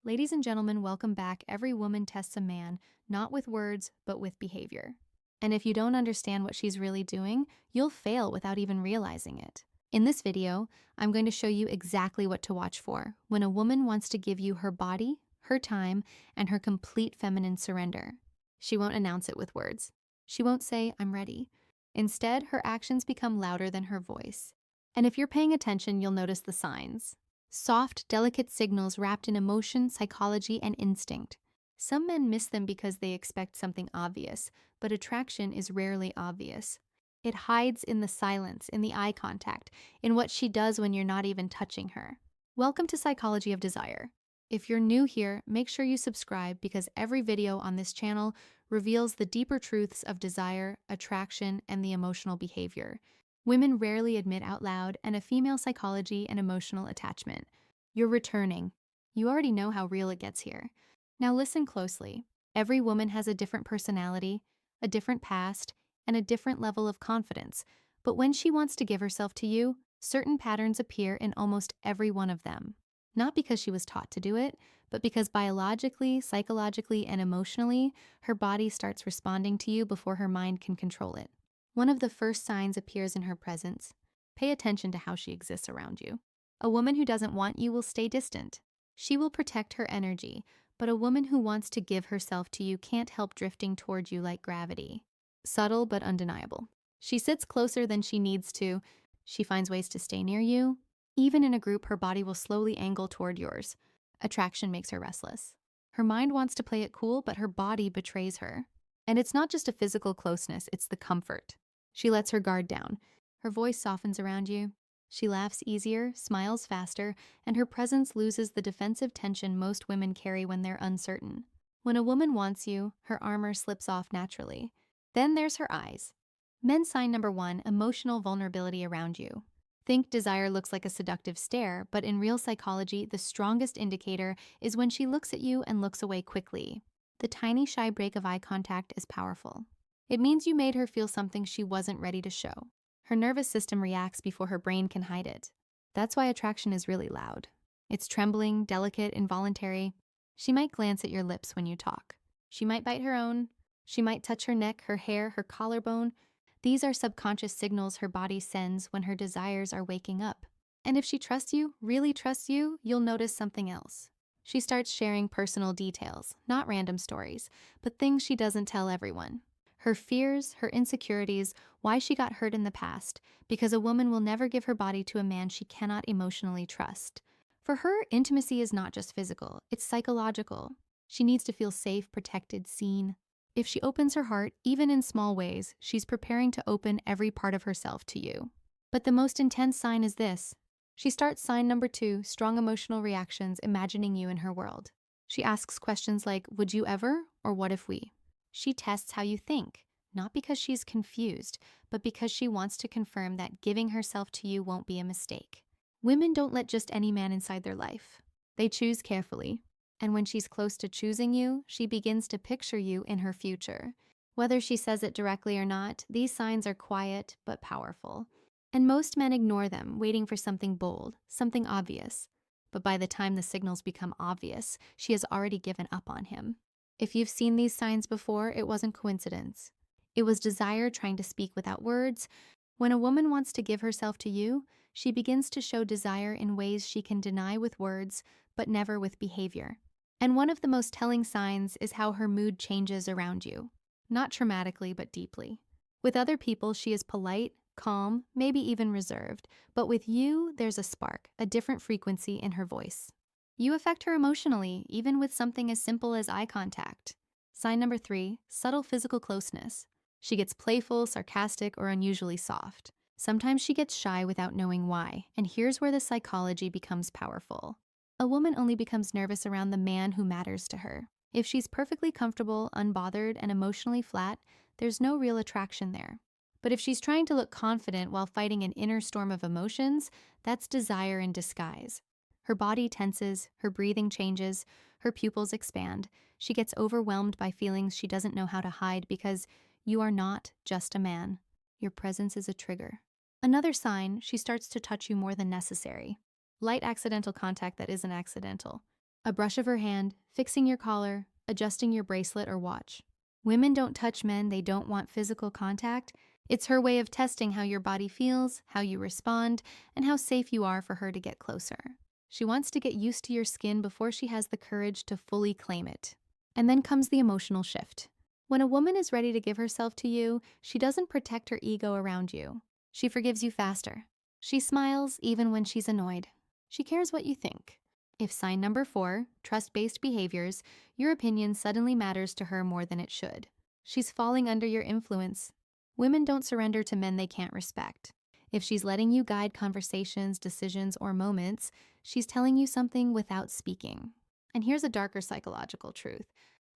Ladies and gentlemen, welcome back. Every woman tests a man, not with words, but with behavior. And if you don't understand what she's really doing, you'll fail without even realizing it. In this video, I'm going to show you exactly what to watch for when a woman wants to give you her body, her time, and her complete feminine surrender. She won't announce it with words. She won't say, "I'm ready." Instead, her actions become louder than her voice. And if you're paying attention, you'll notice the signs. Soft, delicate signals wrapped in emotion, psychology, and instinct. Some men miss them because they expect something obvious, but attraction is rarely obvious. It hides in the silence, in the eye contact, in what she does when you're not even touching her. Welcome to Psychology of Desire. If you're new here, make sure you subscribe because every video on this channel reveals the deeper truths of desire, attraction, and the emotional behavior women rarely admit out loud, and a female psychology and emotional attachment. You're returning. You already know how real it gets here. Now listen closely. Every woman has a different personality, a different past, and a different level of confidence. But when she wants to give herself to you, certain patterns appear in almost every one of them. Not because she was taught to do it, but because biologically, psychologically, and emotionally, her body starts responding to you before her mind can control it. One of the first signs appears in her presence. Pay attention to how she exists around you. A woman who doesn't want you will stay distant. She will protect her energy, but a woman who wants to give herself to you can't help drifting toward you like gravity. Subtle but undeniable. She sits closer than she needs to. She finds ways to stay near you. Even in a group, her body will slowly angle toward yours. Attraction makes her restless. Her mind wants to play it cool, but her body betrays her. And it's not just a physical closeness, it's the comfort. She lets her guard down. Her voice softens around you. She laughs easier, smiles faster, and her presence loses the defensive tension most women carry when they're uncertain. When a woman wants you, her armor slips off naturally. Then there's her eyes. Men's sign number 1, emotional vulnerability around you. Think desire looks like a seductive stare, but in real psychology, the strongest indicator is when she looks at you and looks away quickly. The tiny shy break of eye contact is powerful. It means you made her feel something she wasn't ready to show. Her nervous system reacts before her brain can hide it. That's why attraction is really loud. It's trembling, delicate, involuntary. She might glance at your lips when you talk. She might bite her own. She might touch her neck, her hair, her collarbone. These are subconscious signals her body sends when her desires are waking up. And if she trusts you, really trusts you, you'll notice something else. She starts sharing personal details, not random stories, but things she doesn't tell everyone. Her fears, her insecurities, why she got hurt in the past, because a woman will never give her body to a man she cannot emotionally trust. For her, intimacy is not just physical, it's psychological. She needs to feel safe, protected, seen. If she opens her heart, even in small ways, she's preparing to open every part of herself to you. But the most intense sign is this. She starts sign number 2, strong emotional reactions, imagining you in her world. She asks questions like, "Would you ever?" or "What if we?" She tests how you think, not because she's confused, but because she wants to confirm that giving herself to you won't be a mistake. Women don't let just any man inside their life. They choose carefully. And when she's close to choosing you, she begins to picture you in her future. Whether she says it directly or not, these signs are quiet but powerful. And most men ignore them, waiting for something bold, something obvious. But by the time the signals become obvious, she has already given up on him. If you've seen these signs before, it wasn't coincidence. It was desire trying to speak without words. When a woman wants to give herself to you, she begins to show desire in ways she can deny with words, but never with behavior. And one of the most telling signs is how her mood changes around you. Not traumatically, but deeply. With other people, she is polite, calm, maybe even reserved. But with you, there's a spark, a different frequency in her voice. You affect her emotionally, even with something as simple as eye contact. Sign number 3, subtle physical closeness. She gets playful, sarcastic, or unusually soft. Sometimes she gets shy without knowing why, and here's where the psychology becomes powerful. A woman only becomes nervous around the man who matters to her. If she's perfectly comfortable, unbothered, and emotionally flat, there's no real attraction there. But if she's trying to look confident while fighting an inner storm of emotions, that's desire in disguise. Her body tenses, her breathing changes, her pupils expand. She gets overwhelmed by feelings she doesn't know how to hide because you are not just a man. Your presence is a trigger. Another sign, she starts to touch you more than necessary. Light accidental contact that isn't accidental. A brush of her hand, fixing your collar, adjusting your bracelet or watch. Women don't touch men they don't want physical contact. It's her way of testing how your body feels, how you respond, and how safe you are for her to get closer. She wants to get used to your skin before she has the courage to fully claim it. And then comes the emotional shift. When a woman is ready to give herself to you, she doesn't protect her ego around you. She forgives you faster. She smiles even when she's annoyed. She cares what you think. If sign number 4, trust-based behaviors, your opinion suddenly matters to her more than it should. She's falling under your influence. Women don't surrender to men they can't respect. If she's letting you guide conversations, decisions, or moments, she's telling you something without speaking. And here's a darker psychological truth.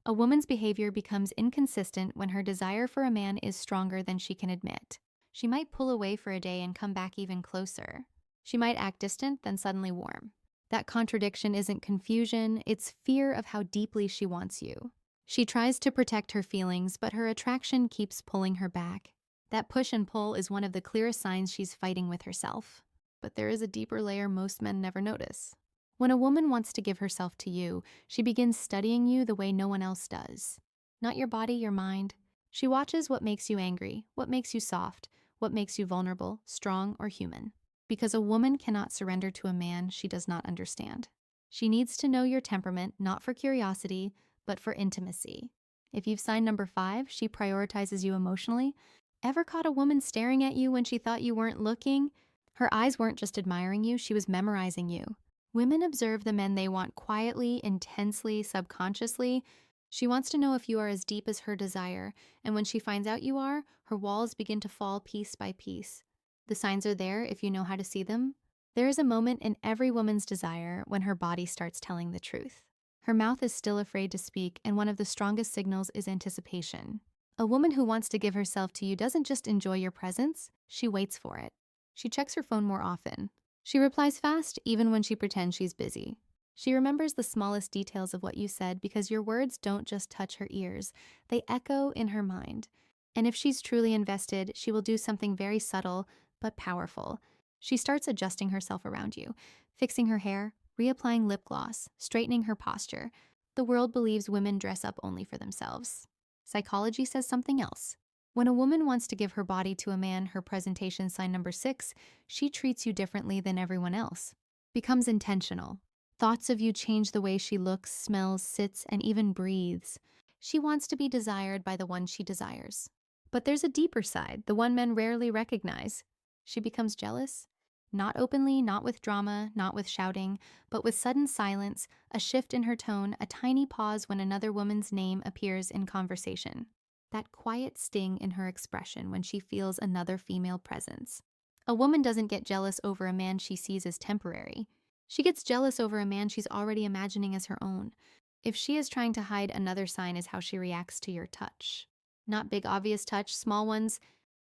A woman's behavior becomes inconsistent when her desire for a man is stronger than she can admit. She might pull away for a day and come back even closer. She might act distant, then suddenly warm. That contradiction isn't confusion, it's fear of how deeply she wants you. She tries to protect her feelings, but her attraction keeps pulling her back. That push and pull is one of the clearest signs she's fighting with herself. But there is a deeper layer most men never notice. When a woman wants to give herself to you, she begins studying you the way no one else does. Not your body, your mind. She watches what makes you angry, what makes you soft, what makes you vulnerable, strong, or human. Because a woman cannot surrender to a man she does not understand. She needs to know your temperament, not for curiosity, but for intimacy. If you've signed number 5, she prioritizes you emotionally. Ever caught a woman staring at you when she thought you weren't looking? Her eyes weren't just admiring you, she was memorizing you. Women observe the men they want quietly, intensely, subconsciously. She wants to know if you are as deep as her desire, and when she finds out you are, her walls begin to fall piece by piece. The signs are there if you know how to see them. There is a moment in every woman's desire when her body starts telling the truth. Her mouth is still afraid to speak, and one of the strongest signals is anticipation. A woman who wants to give herself to you doesn't just enjoy your presence, she waits for it. She checks her phone more often. She replies fast even when she pretends she's busy. She remembers the smallest details of what you said because your words don't just touch her ears, they echo in her mind. And if she's truly invested, she will do something very subtle but powerful. She starts adjusting herself around you, fixing her hair, reapplying lip gloss, straightening her posture. The world believes women dress up only for themselves. Psychology says something else. When a woman wants to give her body to a man, her presentation sign number 6, she treats you differently than everyone else. Becomes intentional. Thoughts of you change the way she looks, smells, sits, and even breathes. She wants to be desired by the one she desires. But there's a deeper side, the one men rarely recognize. She becomes jealous. Not openly, not with drama, not with shouting, but with sudden silence, a shift in her tone, a tiny pause when another woman's name appears in conversation. That quiet sting in her expression when she feels another female presence. A woman doesn't get jealous over a man she sees as temporary. She gets jealous over a man she's already imagining as her own. If she is trying to hide, another sign is how she reacts to your touch. Not big obvious touch, small ones.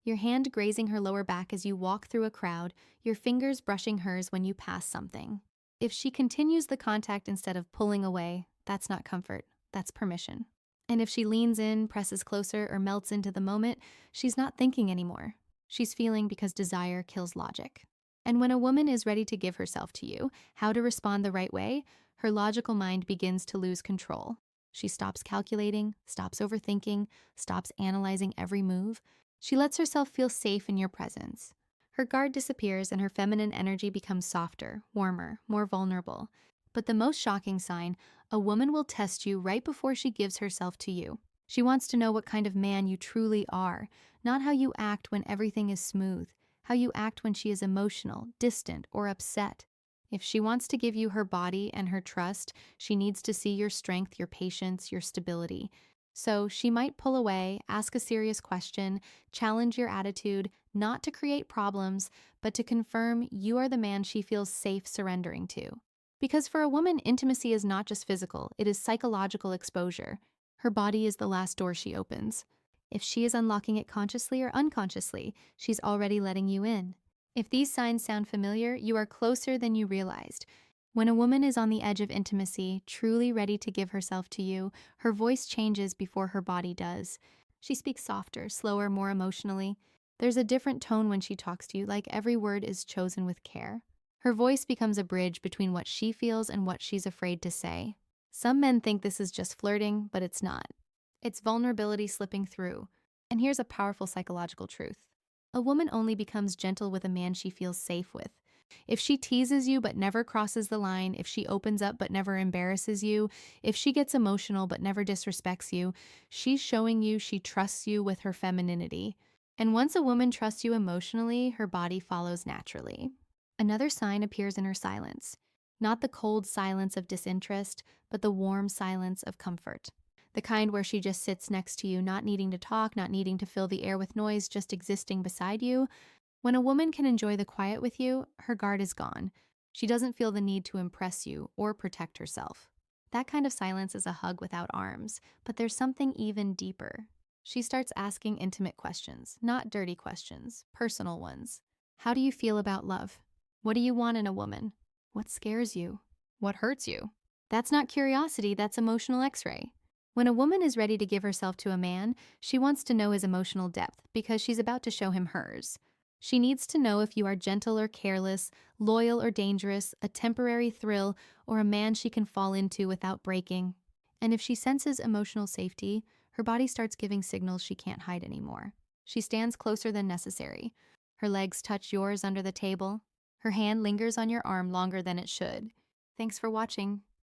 Your hand grazing her lower back as you walk through a crowd, your fingers brushing hers when you pass something. If she continues the contact instead of pulling away, that's not comfort, that's permission. And if she leans in, presses closer, or melts into the moment, she's not thinking anymore. She's feeling because desire kills logic. And when a woman is ready to give herself to you, how to respond the right way, her logical mind begins to lose control. She stops calculating, stops overthinking, stops analyzing every move. She lets herself feel safe in your presence. Her guard disappears and her feminine energy becomes softer, warmer, more vulnerable. But the most shocking sign, a woman will test you right before she gives herself to you. She wants to know what kind of man you truly are, not how you act when everything is smooth, how you act when she is emotional, distant, or upset. If she wants to give you her body and her trust, she needs to see your strength, your patience, your stability. So she might pull away, ask a serious question, challenge your attitude, not to create problems, but to confirm you are the man she feels safe surrendering to. Because for a woman, intimacy is not just physical, it is psychological exposure. Her body is the last door she opens. If she is unlocking it consciously or unconsciously, she's already letting you in. If these signs sound familiar, you are closer than you realized. When a woman is on the edge of intimacy, truly ready to give herself to you, her voice changes before her body does. She speaks softer, slower, more emotionally. There's a different tone when she talks to you, like every word is chosen with care. Her voice becomes a bridge between what she feels and what she's afraid to say. Some men think this is just flirting, but it's not. It's vulnerability slipping through. And here's a powerful psychological truth. A woman only becomes gentle with a man she feels safe with. If she teases you but never crosses the line, if she opens up but never embarrasses you, if she gets emotional but never disrespects you, she's showing you she trusts you with her femininity. And once a woman trusts you emotionally, her body follows naturally. Another sign appears in her silence. Not the cold silence of disinterest, but the warm silence of comfort. The kind where she just sits next to you, not needing to talk, not needing to fill the air with noise, just existing beside you. When a woman can enjoy the quiet with you, her guard is gone. She doesn't feel the need to impress you or protect herself. That kind of silence is a hug without arms, but there's something even deeper. She starts asking intimate questions, not dirty questions, personal ones. How do you feel about love? What do you want in a woman? What scares you? What hurts you? That's not curiosity, that's emotional x-ray. When a woman is ready to give herself to a man, she wants to know his emotional depth because she's about to show him hers. She needs to know if you are gentle or careless, loyal or dangerous, a temporary thrill, or a man she can fall into without breaking. And if she senses emotional safety, her body starts giving signals she can't hide anymore. She stands closer than necessary. Her legs touch yours under the table. Her hand lingers on your arm longer than it should. Thanks for watching.